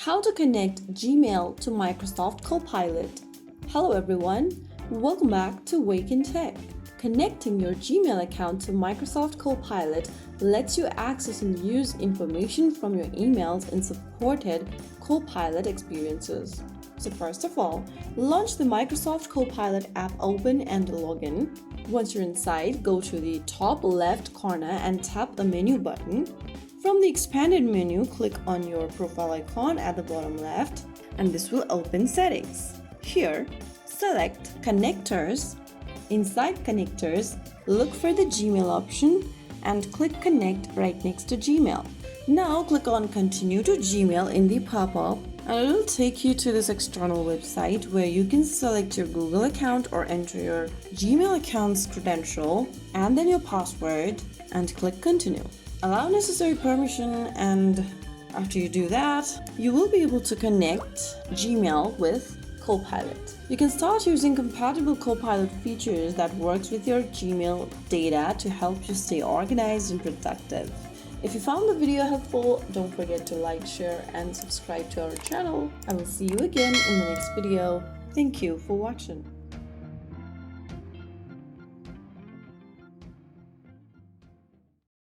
How to connect Gmail to Microsoft Copilot. Hello everyone, welcome back to Wake&Tech. Connecting your Gmail account to Microsoft Copilot lets you access and use information from your emails in supported Copilot experiences. So first of all, launch the Microsoft Copilot app open and log in. Once you're inside, go to the top left corner and tap the menu button. From the expanded menu, click on your profile icon at the bottom left, and this will open Settings. Here, select Connectors. Inside Connectors, look for the Gmail option and click Connect right next to Gmail. Now click on Continue to Gmail in the pop-up, and it will take you to this external website where you can select your Google account or enter your Gmail account's credential and then your password and click Continue. Allow necessary permission, and after you do that, you will be able to connect Gmail with Copilot. You can start using compatible Copilot features that works with your Gmail data to help you stay organized and productive. If you found the video helpful, don't forget to like, share, and subscribe to our channel. I will see you again in the next video. Thank you for watching.